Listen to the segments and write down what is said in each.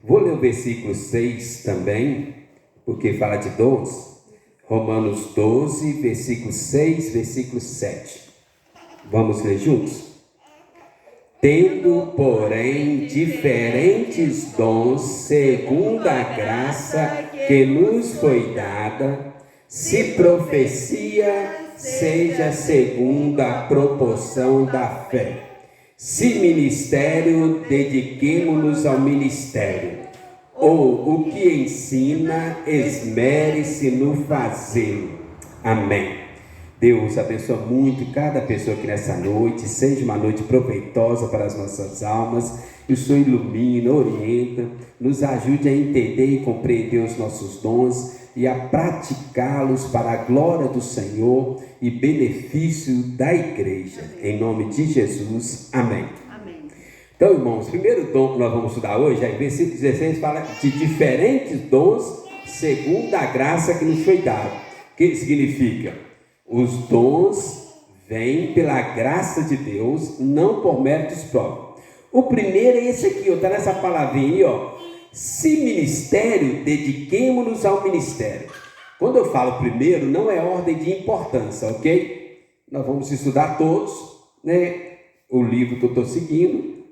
Vou ler o versículo 6 também, porque fala de dons. Romanos 12, versículo 6, versículo 7. Vamos ler juntos? Tendo, porém, diferentes dons, segundo a graça que nos foi dada, se profecia, seja segundo a proporção da fé. Se ministério, dediquemo-nos ao ministério. Ou o que ensina, esmere-se no fazê-lo. Amém. Deus abençoa muito cada pessoa aqui nessa noite. Seja uma noite proveitosa para as nossas almas. E o Senhor ilumina, orienta, nos ajude a entender e compreender os nossos dons e a praticá-los para a glória do Senhor e benefício da igreja. Em nome de Jesus. Amém. Amém. Então, irmãos, o primeiro dom que nós vamos estudar hoje, aí, versículo 16, fala de diferentes dons segundo a graça que nos foi dada. O que significa? Os dons vêm pela graça de Deus, não por méritos próprios. O primeiro é esse aqui, está nessa palavrinha aí, ó. Se ministério, dediquemo-nos ao ministério. Quando eu falo primeiro, não é ordem de importância, ok? Nós vamos estudar todos, né? O livro que eu estou seguindo,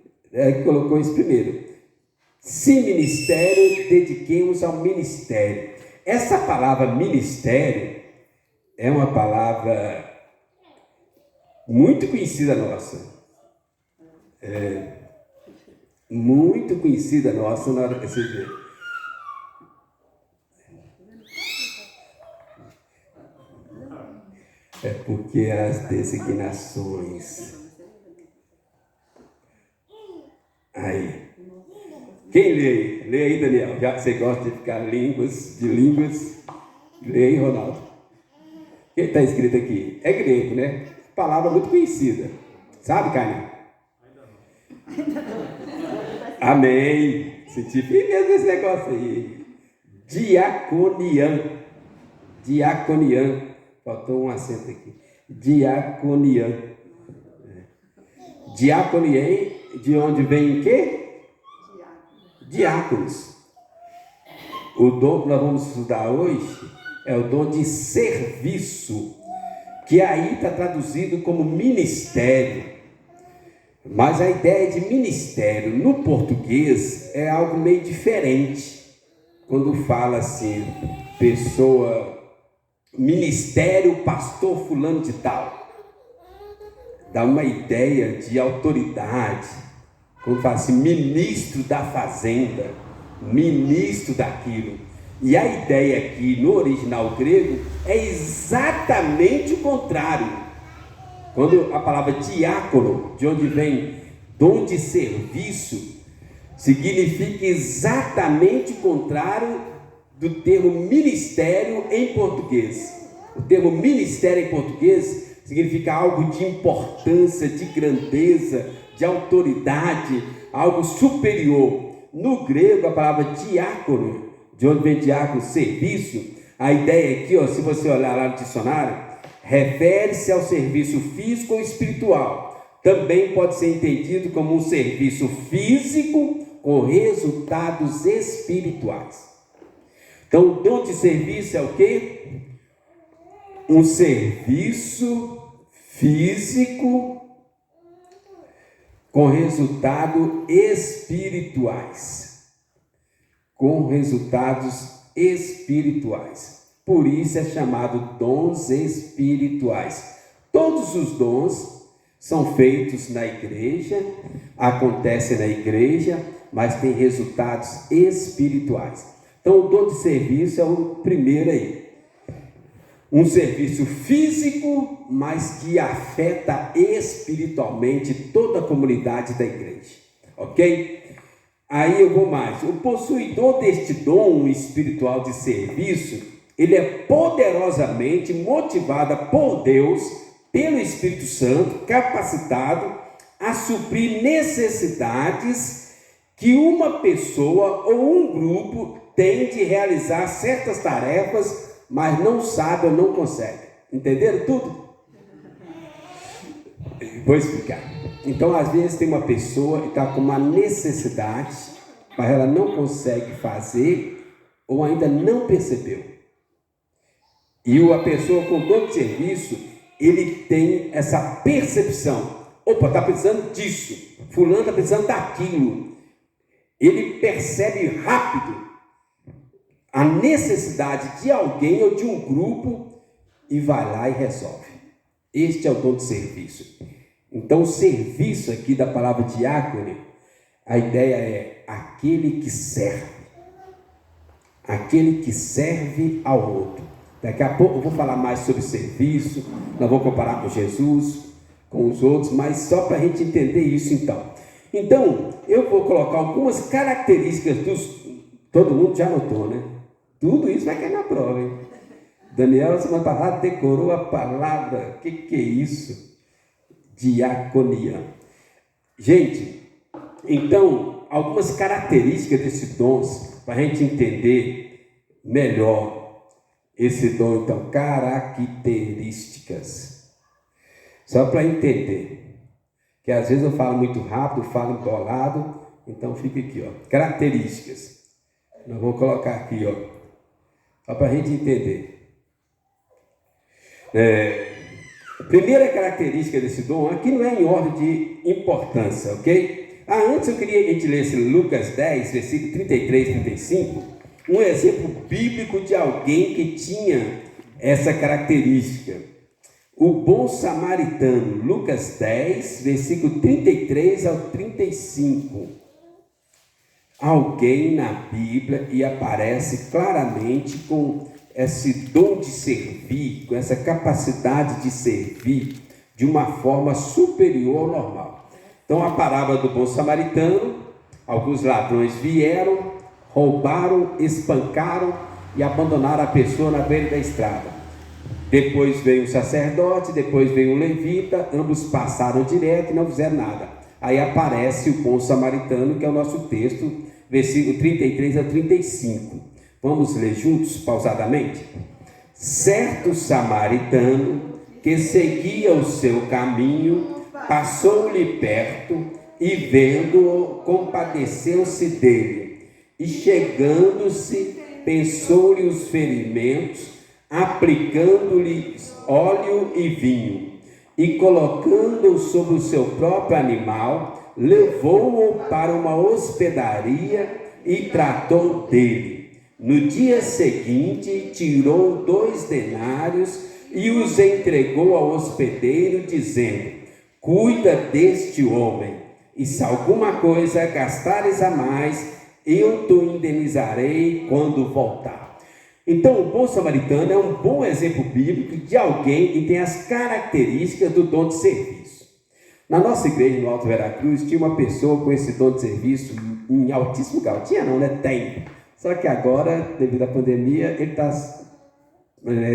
colocou isso primeiro. Se ministério, dediquemos ao ministério. Essa palavra ministério é uma palavra muito conhecida nossa. Muito conhecida nossa na hora que você vê. É porque as designações. Aí. Quem lê aí? Lê aí, Daniel. Já que você gosta de ficar de línguas. Lê aí, Ronaldo. O que está escrito aqui? É grego, né? Palavra muito conhecida. Sabe, Caio? Ainda não. Amém. Senti firmeza esse negócio aí. Diaconian. Faltou um acento aqui. Diaconian. Diaconian, de onde vem o quê? Diáconos. O dom que nós vamos estudar hoje é o dom de serviço, que aí está traduzido como ministério. Mas a ideia de ministério no português é algo meio diferente. Quando fala assim, pessoa, ministério, pastor fulano de tal, dá uma ideia de autoridade. Quando fala assim, ministro da fazenda, ministro daquilo. E a ideia aqui no original grego é exatamente o contrário. Quando a palavra diácono, de onde vem dom de serviço, significa exatamente o contrário do termo ministério em português. O termo ministério em português significa algo de importância, de grandeza, de autoridade, algo superior. No grego, a palavra diácono, de onde vem diácono, serviço, a ideia aqui, ó, se você olhar lá no dicionário, refere-se ao serviço físico ou espiritual. Também pode ser entendido como um serviço físico com resultados espirituais. Então, o dom de serviço é o quê? Um serviço físico com resultados espirituais. Com resultados espirituais. Por isso é chamado dons espirituais. Todos os dons são feitos na igreja, acontecem na igreja, mas tem resultados espirituais. Então o dom de serviço é o primeiro aí. Um serviço físico, mas que afeta espiritualmente toda a comunidade da igreja. Ok? Aí eu vou mais. O possuidor deste dom espiritual de serviço, ele é poderosamente motivado por Deus, pelo Espírito Santo, capacitado a suprir necessidades que uma pessoa ou um grupo tem de realizar certas tarefas, mas não sabe ou não consegue. Entenderam tudo? Vou explicar. Então, às vezes tem uma pessoa que está com uma necessidade mas ela não consegue fazer ou ainda não percebeu. E a pessoa com dom de serviço, ele tem essa percepção. Opa, está precisando disso. Fulano está precisando daquilo. Ele percebe rápido a necessidade de alguém ou de um grupo e vai lá e resolve. Este é o dom de serviço. Então, o serviço aqui da palavra diácono, a ideia é aquele que serve. Aquele que serve ao outro. Daqui a pouco eu vou falar mais sobre serviço, nós vamos comparar com Jesus, com os outros, mas só para a gente entender isso então. Então, eu vou colocar algumas características dos... Todo mundo já notou, né? Tudo isso vai cair na prova, hein? Daniel, semana passada, decorou a palavra. O que é isso? Diaconia. Gente, então, algumas características desses dons, para a gente entender melhor esse dom, então, características. Só para entender, que às vezes eu falo muito rápido, falo embolado, então fica aqui, ó, características. Nós vamos colocar aqui, ó, só para a gente entender. Primeira característica desse dom, aqui não é em ordem de importância, ok? Antes eu queria que a gente lesse Lucas 10, versículo 33 e 35, um exemplo bíblico de alguém que tinha essa característica. O bom samaritano, Lucas 10, versículo 33 ao 35. Alguém na Bíblia e aparece claramente com esse dom de servir, com essa capacidade de servir de uma forma superior ao normal. Então, a parábola do bom samaritano, alguns ladrões vieram, roubaram, espancaram e abandonaram a pessoa na beira da estrada. Depois veio o sacerdote, depois veio o levita, ambos passaram direto e não fizeram nada. Aí aparece o bom samaritano, que é o nosso texto, versículo 33 a 35. Vamos ler juntos, pausadamente? Certo samaritano que seguia o seu caminho, passou-lhe perto e vendo-o, compadeceu-se dele. E chegando-se, pensou-lhe os ferimentos, aplicando-lhe óleo e vinho, e colocando-o sobre o seu próprio animal, levou-o para uma hospedaria e tratou dele. No dia seguinte, tirou 2 denários e os entregou ao hospedeiro, dizendo: cuida deste homem, e se alguma coisa gastares a mais, eu te indenizarei quando voltar. Então, o bom samaritano é um bom exemplo bíblico de alguém que tem as características do dom de serviço. Na nossa igreja, no Alto Veracruz, tinha uma pessoa com esse dom de serviço em altíssimo grau. Tinha não, né? Tem. Só que agora, devido à pandemia, ele está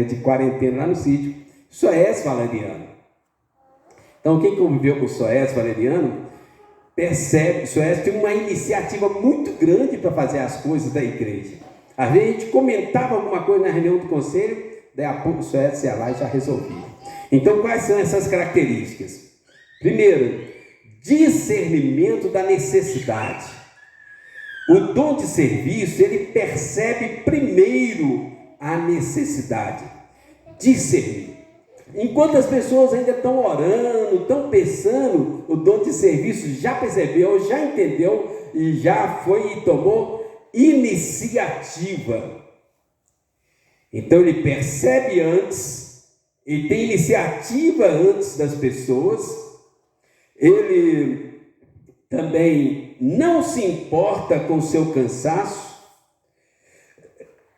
de quarentena lá no sítio. Soés Valeriano. Então, quem conviveu com o Soés Valeriano, percebe que Soés tem uma iniciativa muito grande para fazer as coisas da igreja. Às vezes a gente comentava alguma coisa na reunião do conselho, daí a pouco o Soés ia lá e já resolvia. Então, quais são essas características? Primeiro, discernimento da necessidade. O dom de serviço, ele percebe primeiro a necessidade. Discernir. Enquanto as pessoas ainda estão orando, estão pensando, o dom de serviço já percebeu, já entendeu e já foi e tomou iniciativa. Então ele percebe antes, ele tem iniciativa antes das pessoas, ele também não se importa com o seu cansaço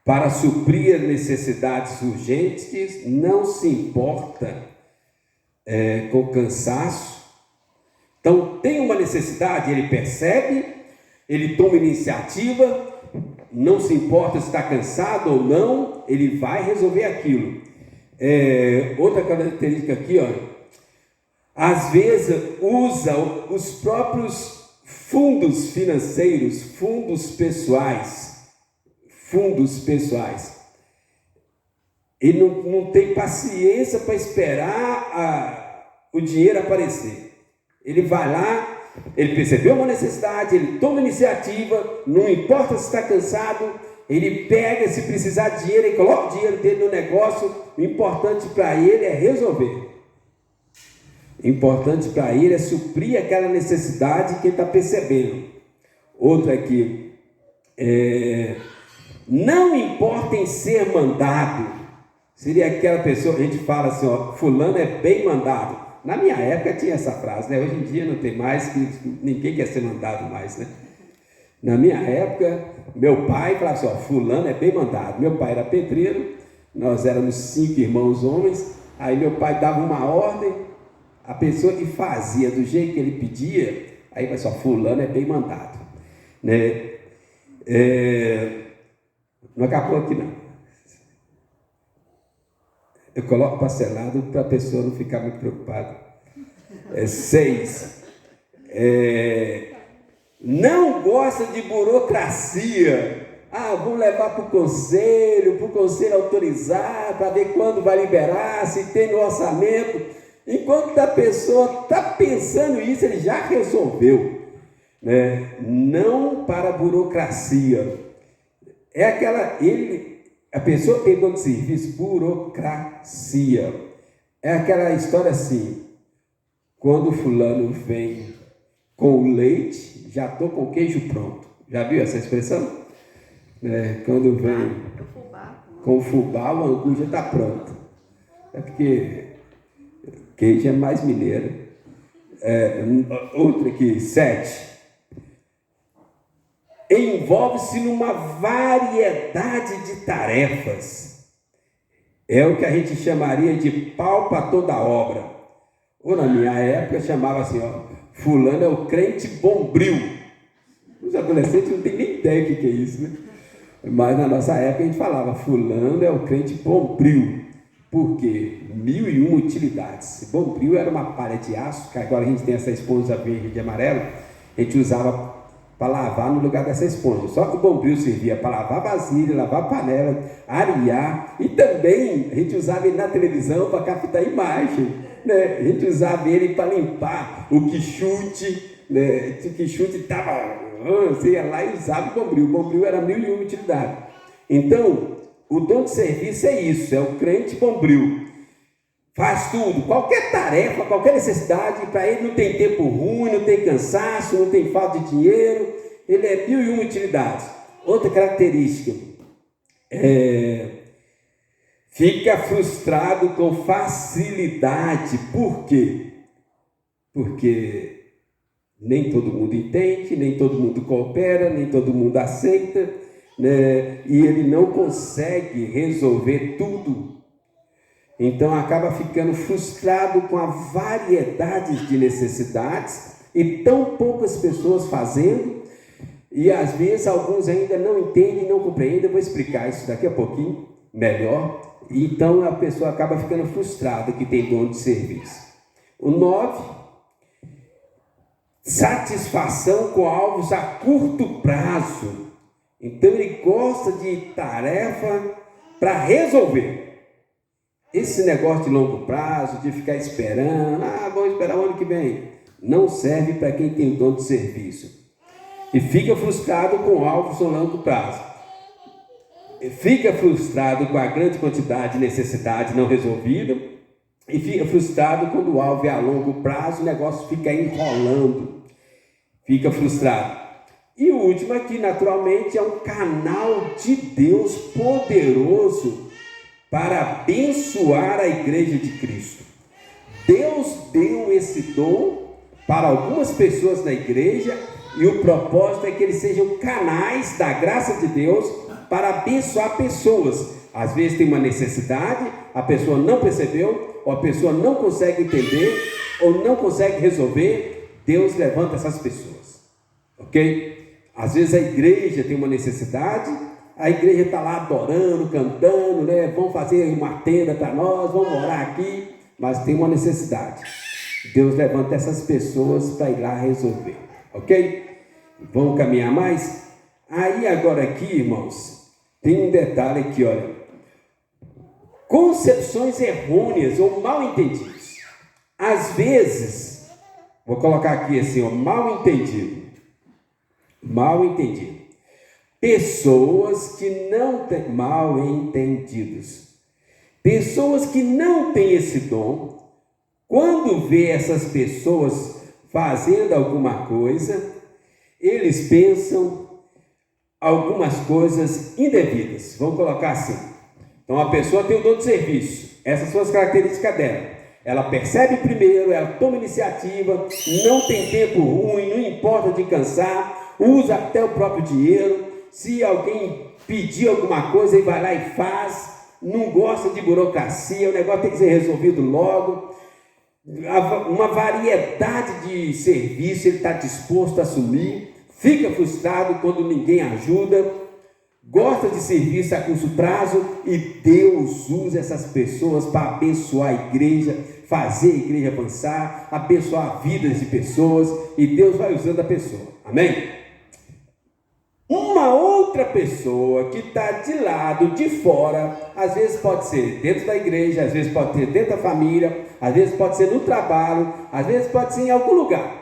para suprir as necessidades urgentes, não se importa com o cansaço. Então tem uma necessidade, ele percebe, ele toma iniciativa, não se importa se está cansado ou não, ele vai resolver aquilo. Outra característica aqui, ó, às vezes usa os próprios fundos financeiros, fundos pessoais. Ele não tem paciência para esperar o dinheiro aparecer. Ele vai lá ele percebeu uma necessidade, ele toma iniciativa, não importa se está cansado, ele pega, se precisar de dinheiro, ele coloca o dinheiro dele no negócio. O importante para ele é resolver. O importante para ele é suprir aquela necessidade que ele está percebendo. Outra aqui, não importa em ser mandado. Seria aquela pessoa, a gente fala assim, ó, fulano é bem mandado. Na minha época tinha essa frase, né? Hoje em dia não tem mais, que ninguém quer ser mandado mais, né? Na minha época, meu pai falava assim, ó, fulano é bem mandado. Meu pai era pedreiro, nós éramos 5 irmãos homens, aí meu pai dava uma ordem, a pessoa que fazia do jeito que ele pedia, aí vai só, fulano é bem mandado, né? Não acabou aqui não. Eu coloco parcelado para a pessoa não ficar muito preocupada. 6. Não gosta de burocracia. Vamos levar para o conselho autorizar, para ver quando vai liberar, se tem no orçamento. Enquanto a pessoa está pensando isso, ele já resolveu, né? Não para a burocracia. A pessoa tem dom de serviço, burocracia. É aquela história assim, quando o fulano vem com o leite, já estou com o queijo pronto. Já viu essa expressão? Quando vem com o fubá, o angu já está pronto. É porque queijo é mais mineiro. Outra aqui, 7. Envolve-se numa variedade de tarefas. É o que a gente chamaria de pau para toda obra. Ou na minha época chamava assim, ó, fulano é o crente bombril. Os adolescentes não têm nem ideia o que é isso, né? Mas na nossa época a gente falava, fulano é o crente bombril. Por quê? 1001 utilidades. Bombril era uma palha de aço, que agora a gente tem essa esponja verde e amarelo, a gente usava para lavar no lugar dessa esponja. Só que o bombril servia para lavar vasilha, lavar panela, arear, e também a gente usava ele na televisão para captar imagem, né? A gente usava ele para limpar o quichute, né? O quichute estava, você ia lá e usava o bombril. O bombril era 1001 utilidade. Então, o dom de serviço é isso, é o crente bombril. Faz tudo, qualquer tarefa, qualquer necessidade, para ele não tem tempo ruim, não tem cansaço, não tem falta de dinheiro, ele é 1001 utilidades. Outra característica, fica frustrado com facilidade. Por quê? Porque nem todo mundo entende, nem todo mundo coopera, nem todo mundo aceita, né? E ele não consegue resolver tudo. Então acaba ficando frustrado com a variedade de necessidades e tão poucas pessoas fazendo, e às vezes alguns ainda não entendem, não compreendem. Eu vou explicar isso daqui a pouquinho melhor. Então a pessoa acaba ficando frustrada que tem dom de serviço. O 9, satisfação com alvos a curto prazo. Então ele gosta de tarefa para resolver. Esse negócio de longo prazo, de ficar esperando, vamos esperar o ano que vem, não serve para quem tem dom de serviço. E fica frustrado com alvos a longo prazo. E fica frustrado com a grande quantidade de necessidade não resolvida. E fica frustrado quando o alvo é a longo prazo, o negócio fica enrolando. Fica frustrado. E o último aqui, naturalmente, é um canal de Deus poderoso para abençoar a igreja de Cristo. Deus deu esse dom para algumas pessoas na igreja, e o propósito é que eles sejam canais da graça de Deus para abençoar pessoas. Às vezes tem uma necessidade, a pessoa não percebeu, ou a pessoa não consegue entender, ou não consegue resolver. Deus levanta essas pessoas, ok? Às vezes a igreja tem uma necessidade, a igreja está lá adorando, cantando, né? Vamos fazer uma tenda para nós, vamos orar aqui, mas tem uma necessidade. Deus levanta essas pessoas para ir lá resolver, ok? Vamos caminhar mais? Aí agora aqui, irmãos, tem um detalhe aqui, olha. Concepções errôneas ou mal entendidas. Às vezes, Vou colocar aqui assim, ó, mal entendido. Mal entendido. Pessoas que não têm, mal entendidos. Pessoas que não têm esse dom, quando vê essas pessoas fazendo alguma coisa, eles pensam algumas coisas indevidas. Vamos colocar assim. Então a pessoa tem o dom de serviço. Essas são as características dela. Ela percebe primeiro, ela toma iniciativa, não tem tempo ruim, não importa de cansar, usa até o próprio dinheiro. Se alguém pedir alguma coisa, ele vai lá e faz. Não gosta de burocracia, o negócio tem que ser resolvido logo. Uma variedade de serviço ele está disposto a assumir. Fica frustrado quando ninguém ajuda. Gosta de serviço a curto prazo. E Deus usa essas pessoas para abençoar a igreja, fazer a igreja avançar, abençoar vidas de pessoas. E Deus vai usando a pessoa. Amém? Uma outra pessoa que está de lado, de fora, às vezes pode ser dentro da igreja, às vezes pode ser dentro da família, às vezes pode ser no trabalho, às vezes pode ser em algum lugar.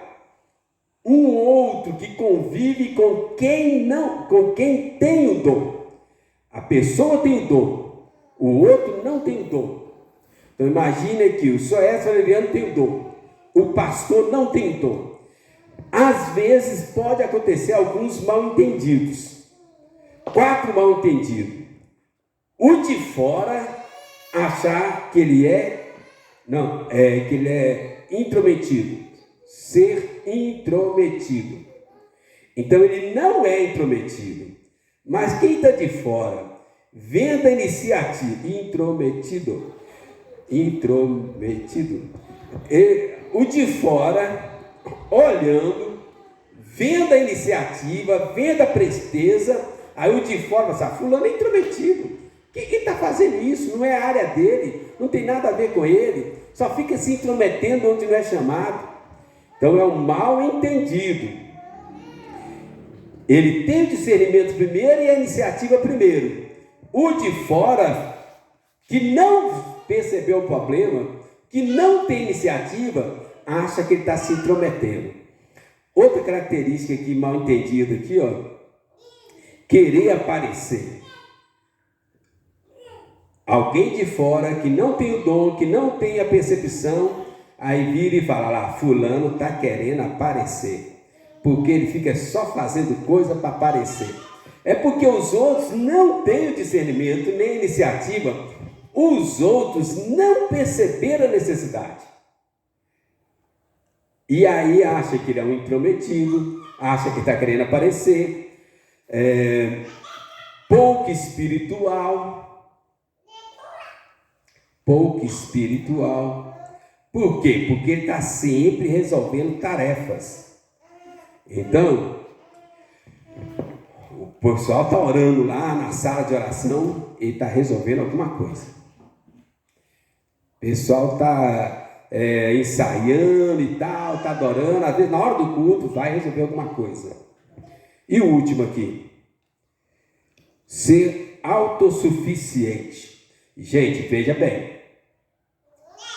Um outro que convive com quem tem o dom. A pessoa tem o dom, o outro não tem o dom. Então imagine que o senhor Edson Oliviano tem o dom, o pastor não tem o dom. Às vezes pode acontecer alguns mal entendidos. 4 mal entendidos. O de fora achar que ele é intrometido. Ser intrometido. Então ele não é intrometido. Mas quem está de fora, vendo a iniciativa, intrometido. O de fora, olhando, vendo a iniciativa, vendo a presteza, aí o de fora fala assim, fulano é intrometido. Quem está fazendo isso? Não é a área dele, não tem nada a ver com ele, só fica se intrometendo onde não é chamado. Então é um mal entendido. Ele tem o discernimento primeiro e a iniciativa primeiro. O de fora, que não percebeu o problema, que não tem iniciativa, acha que ele está se intrometendo. Outra característica aqui, mal entendida aqui, ó, querer aparecer. Alguém de fora que não tem o dom, que não tem a percepção, aí vira e fala lá, fulano está querendo aparecer. Porque ele fica só fazendo coisa para aparecer. É porque os outros não têm o discernimento, nem a iniciativa. Os outros não perceberam a necessidade. E aí acha que ele é um intrometido, acha que está querendo aparecer, pouco espiritual. Pouco espiritual. Por quê? Porque ele está sempre resolvendo tarefas. Então, o pessoal está orando lá na sala de oração, ele está resolvendo alguma coisa. O pessoal está ensaiando e tal, está adorando, às vezes na hora do culto vai resolver alguma coisa. E o último aqui, ser autossuficiente. Gente, veja bem,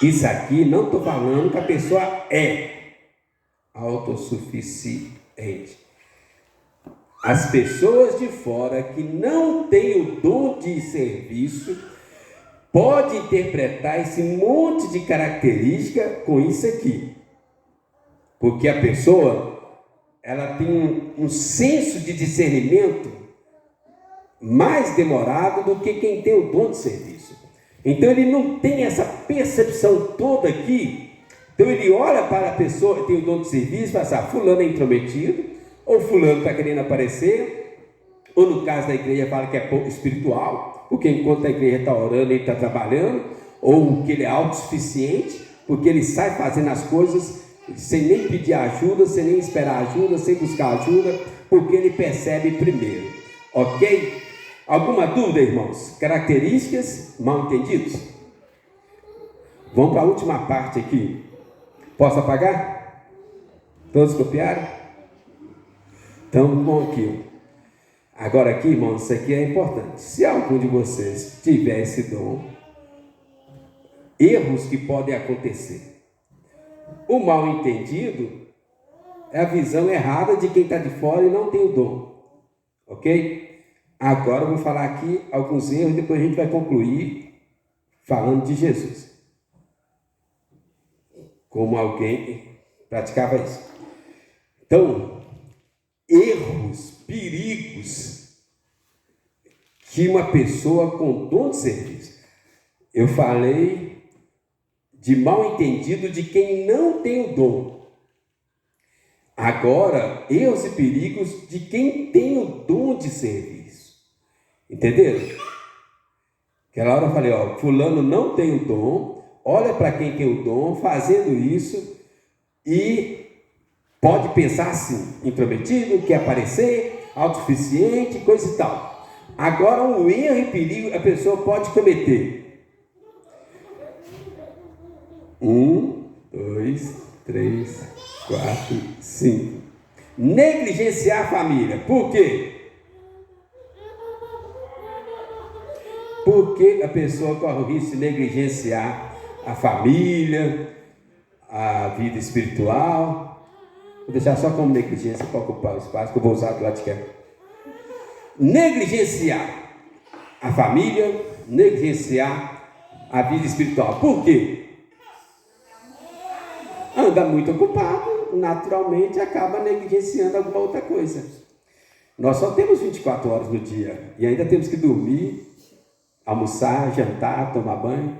isso aqui não estou falando que a pessoa é autossuficiente. As pessoas de fora que não têm o dom de serviço podem interpretar esse monte de característica com isso aqui. Porque a pessoa, ela tem um senso de discernimento mais demorado do que quem tem o dom de serviço. Então ele não tem essa percepção toda aqui. Então ele olha para a pessoa que tem o dom de serviço e fala assim, fulano é intrometido, ou fulano está querendo aparecer, ou no caso da igreja fala que é pouco espiritual, porque enquanto a igreja está orando ele está trabalhando, ou que ele é autossuficiente, porque ele sai fazendo as coisas sem nem pedir ajuda, sem nem esperar ajuda, sem buscar ajuda, porque ele percebe primeiro. Ok? Alguma dúvida, irmãos? Características mal entendidos? Vamos para a última parte aqui. Posso apagar? Todos copiaram? Então, bom aqui. Agora aqui, irmãos, isso aqui é importante. Se algum de vocês tiver esse dom, erros que podem acontecer. O mal entendido é a visão errada de quem está de fora e não tem o dom. Ok? Agora eu vou falar aqui alguns erros, depois a gente vai concluir falando de Jesus. Como alguém praticava isso. Então, erros, perigos que uma pessoa com dom de serviço. Eu falei de mal entendido de quem não tem o dom. Agora, erros e perigos de quem tem o dom de serviço. Entenderam? Aquela hora eu falei, fulano não tem o dom, olha para quem tem o dom, fazendo isso, e pode pensar assim, intrometido, quer aparecer, autossuficiente, coisa e tal. Agora, um erro e perigo a pessoa pode cometer. 1, 2, 3, 4, 5. Negligenciar a família. Por quê? Porque a pessoa corre o risco de negligenciar a família, a vida espiritual. Vou deixar só como negligência para ocupar o espaço que eu vou usar do lado de cá. Negligenciar a família, negligenciar a vida espiritual. Por quê? Anda muito ocupado, naturalmente acaba negligenciando alguma outra coisa. Nós só temos 24 horas no dia e ainda temos que dormir, almoçar, jantar, tomar banho.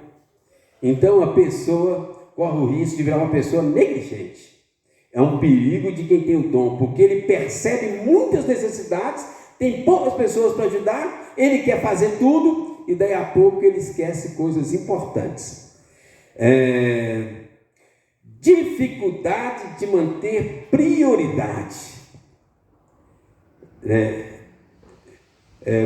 Então a pessoa corre o risco de virar uma pessoa negligente. É um perigo de quem tem o dom, porque ele percebe muitas necessidades, tem poucas pessoas para ajudar, ele quer fazer tudo e daí a pouco ele esquece coisas importantes. Dificuldade de manter prioridade.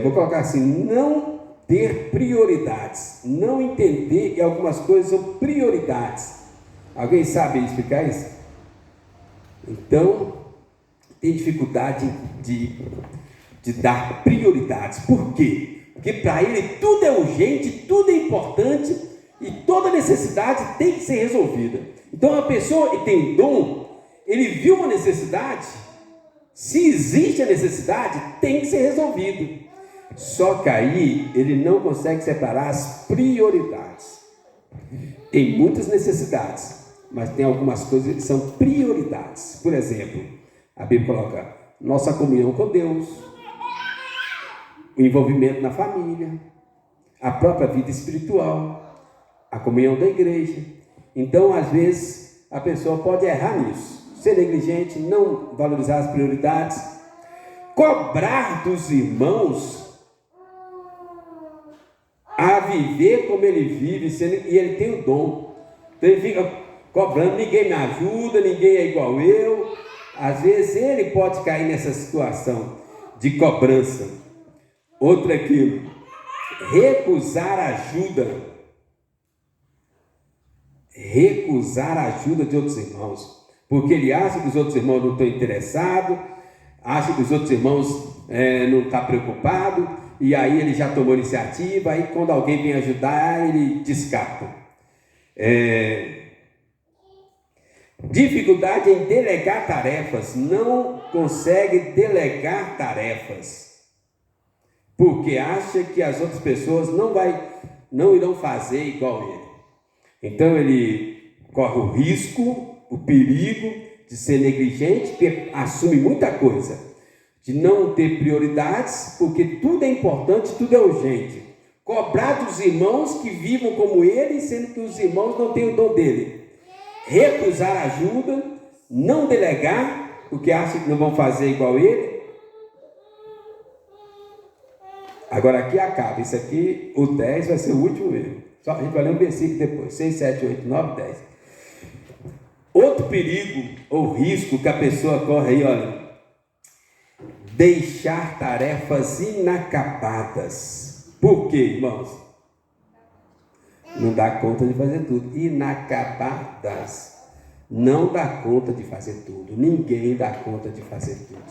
Vou colocar assim, não ter prioridades, não entender que algumas coisas são prioridades. Alguém sabe explicar isso? Então, tem dificuldade de dar prioridades. Por quê? Porque para ele tudo é urgente, tudo é importante e toda necessidade tem que ser resolvida. Então, a pessoa que tem dom, ele viu uma necessidade, se existe a necessidade, tem que ser resolvido. Só que aí ele não consegue separar as prioridades. Tem muitas necessidades, mas tem algumas coisas que são prioridades. Por exemplo, a Bíblia coloca nossa comunhão com Deus, o envolvimento na família, a própria vida espiritual, a comunhão da igreja. Então, às vezes, a pessoa pode errar nisso, ser negligente, não valorizar as prioridades, cobrar dos irmãos a viver como ele vive, e ele tem o dom. Então ele fica cobrando, ninguém me ajuda, ninguém é igual eu. Às vezes ele pode cair nessa situação de cobrança. Outra aqui, recusar ajuda. Recusar a ajuda de outros irmãos, porque ele acha que os outros irmãos não estão interessados, acha que os outros irmãos não estão preocupados, e aí ele já tomou iniciativa, aí quando alguém vem ajudar, ele descarta. Dificuldade em delegar tarefas, não consegue delegar tarefas, porque acha que as outras pessoas não irão fazer igual ele. Então ele corre o risco, o perigo de ser negligente, porque assume muita coisa, de não ter prioridades, porque tudo é importante, tudo é urgente. Cobrar dos irmãos que vivam como ele, sendo que os irmãos não têm o dom dele. Recusar ajuda, não delegar, porque acha que não vão fazer igual ele. Agora aqui acaba, isso aqui, o 10 vai ser o último erro. Só a gente vai ler um versículo depois, 6, 7, 8, 9, 10. Outro perigo ou risco que a pessoa corre aí, olha, deixar tarefas inacabadas. Por quê, irmãos? Não dá conta de fazer tudo. Inacabadas. Não dá conta de fazer tudo. Ninguém dá conta de fazer tudo.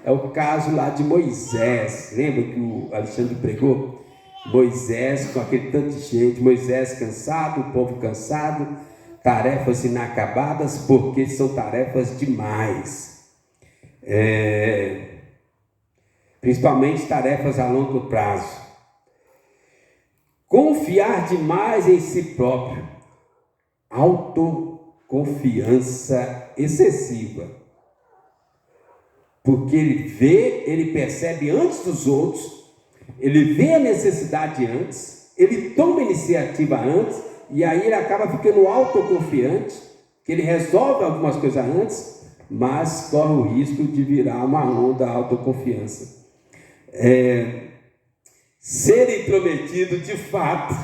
É o caso lá de Moisés. Lembra que o Alexandre pregou? Moisés com aquele tanto de gente, Moisés cansado, o povo cansado, tarefas inacabadas, porque são tarefas demais. Principalmente tarefas a longo prazo. Confiar demais em si próprio. Autoconfiança excessiva. Porque ele percebe antes dos outros, ele vê a necessidade antes, ele toma a iniciativa antes, e aí ele acaba ficando autoconfiante, que ele resolve algumas coisas antes, mas corre o risco de virar uma onda autoconfiança. Ser intrometido de fato,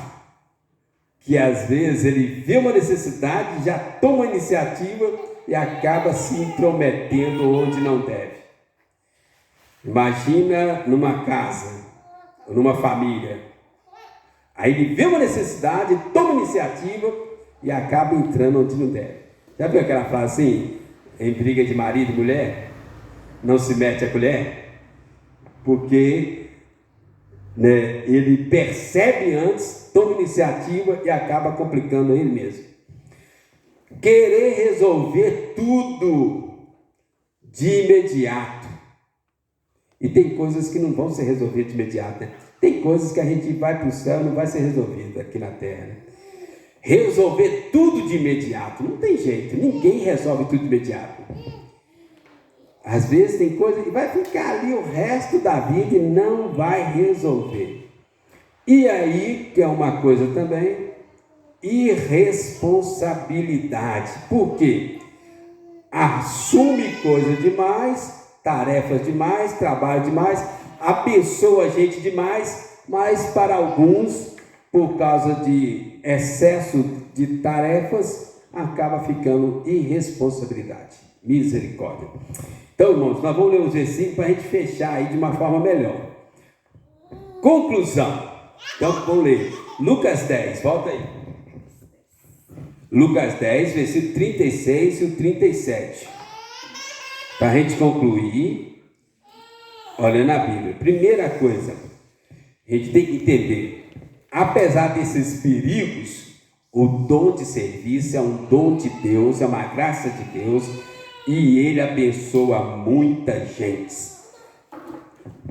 que às vezes ele vê uma necessidade, já toma a iniciativa e acaba se intrometendo onde não deve. Imagina numa casa, numa família, aí ele vê uma necessidade, toma iniciativa e acaba entrando onde não deve. Já viu aquela frase assim, em briga de marido e mulher, não se mete a colher? Porque ele percebe antes, toma iniciativa e acaba complicando ele mesmo. Querer resolver tudo de imediato. E tem coisas que não vão ser resolvidas de imediato, né? Tem coisas que a gente vai para o céu e não vai ser resolvida aqui na terra, né? Resolver tudo de imediato, não tem jeito, ninguém resolve tudo de imediato. Às vezes tem coisa que vai ficar ali o resto da vida e não vai resolver. E aí, que é uma coisa também, irresponsabilidade. Por quê? Assume coisa demais, tarefas demais, trabalho demais, abençoa a gente demais, mas para alguns, por causa de excesso de tarefas, acaba ficando irresponsabilidade. Misericórdia. Então, irmãos, nós vamos ler os versículos para a gente fechar aí de uma forma melhor. Conclusão. Então, vamos ler. Lucas 10, volta aí. Lucas 10, versículo 36 e o 37. Para a gente concluir, olhando a Bíblia. Primeira coisa, a gente tem que entender, apesar desses perigos, o dom de serviço é um dom de Deus, é uma graça de Deus, e ele abençoa muita gente.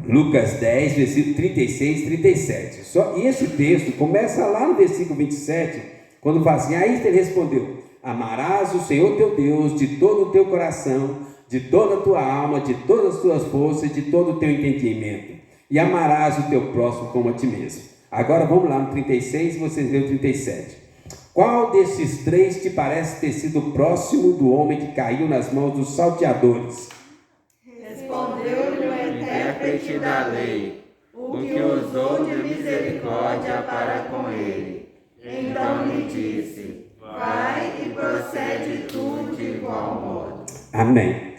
Lucas 10, versículo 36 e 37. E esse texto começa lá no versículo 27, quando fala assim, aí ele respondeu, amarás o Senhor teu Deus de todo o teu coração, de toda a tua alma, de todas as tuas forças, de todo o teu entendimento, e amarás o teu próximo como a ti mesmo. Agora vamos lá no 36, vocês lêem o 37. Qual desses três te parece ter sido próximo do homem que caiu nas mãos dos salteadores? Respondeu-lhe o intérprete da lei, o que usou de misericórdia para com ele. Então lhe disse, vai e procede tu de igual modo. Amém.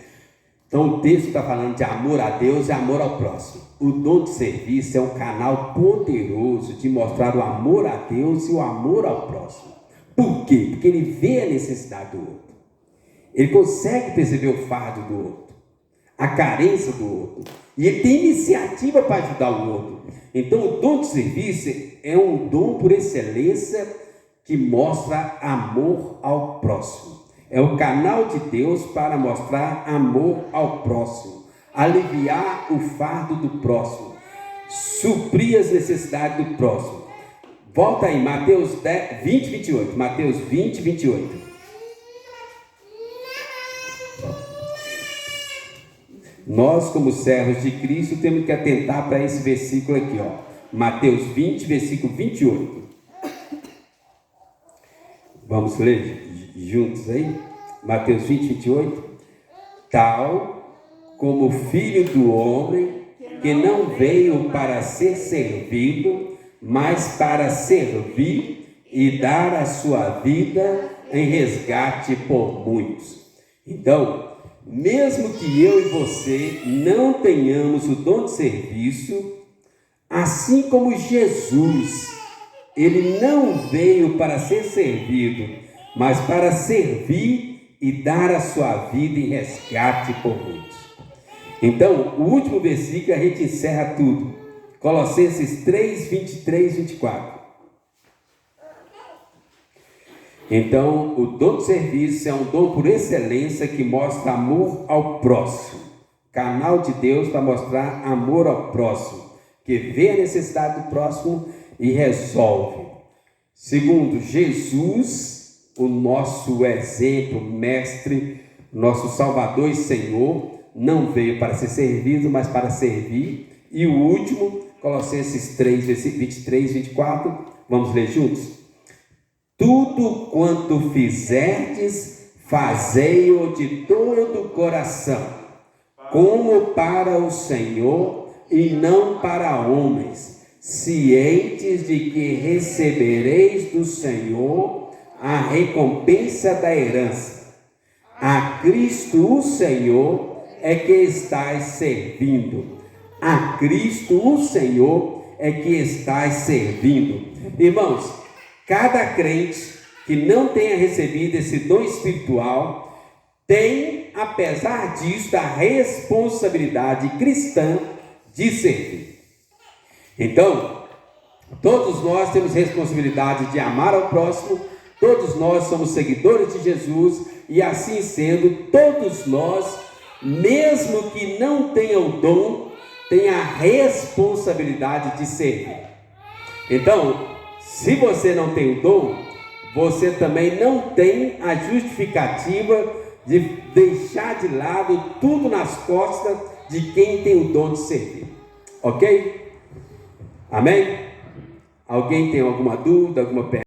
Então o texto está falando de amor a Deus e amor ao próximo. O dom de serviço é um canal poderoso de mostrar o amor a Deus e o amor ao próximo. Por quê? Porque ele vê a necessidade do outro. Ele consegue perceber o fardo do outro, a carência do outro. E ele tem iniciativa para ajudar o outro. Então o dom de serviço é um dom por excelência que mostra amor ao próximo. É o canal de Deus para mostrar amor ao próximo, aliviar o fardo do próximo, suprir as necessidades do próximo. Volta aí, Mateus 20, 28. Mateus 20, 28. Nós, como servos de Cristo, temos que atentar para esse versículo aqui, ó. Mateus 20, versículo 28. Vamos ler juntos aí? Mateus 20, 28. Tal como o Filho do Homem, que não veio para ser servido, mas para servir e dar a sua vida em resgate por muitos. Então, mesmo que eu e você não tenhamos o dom de serviço, assim como Jesus, ele não veio para ser servido, mas para servir e dar a sua vida em resgate por muitos. Então, o último versículo a gente encerra tudo. Colossenses 3, 23, 24. Então, o dom de serviço é um dom por excelência que mostra amor ao próximo. Canal de Deus para mostrar amor ao próximo, que vê a necessidade do próximo e resolve. Segundo, Jesus, o nosso exemplo, mestre, nosso Salvador e Senhor, não veio para ser servido, mas para servir. E o último, Colossenses 3, versículo 23, 24, vamos ler juntos? Tudo quanto fizerdes, fazei-o de todo o coração, como para o Senhor e não para homens, cientes de que recebereis do Senhor a recompensa da herança. A Cristo o Senhor é que estais servindo. A Cristo o Senhor é que estais servindo. Irmãos, cada crente que não tenha recebido esse dom espiritual tem, apesar disso, a responsabilidade cristã de servir. Então, todos nós temos responsabilidade de amar ao próximo, todos nós somos seguidores de Jesus, e assim sendo, todos nós, mesmo que não tenham o dom, têm a responsabilidade de servir. Então, se você não tem o dom, você também não tem a justificativa de deixar de lado tudo nas costas de quem tem o dom de servir. Ok? Amém? Alguém tem alguma dúvida, alguma pergunta?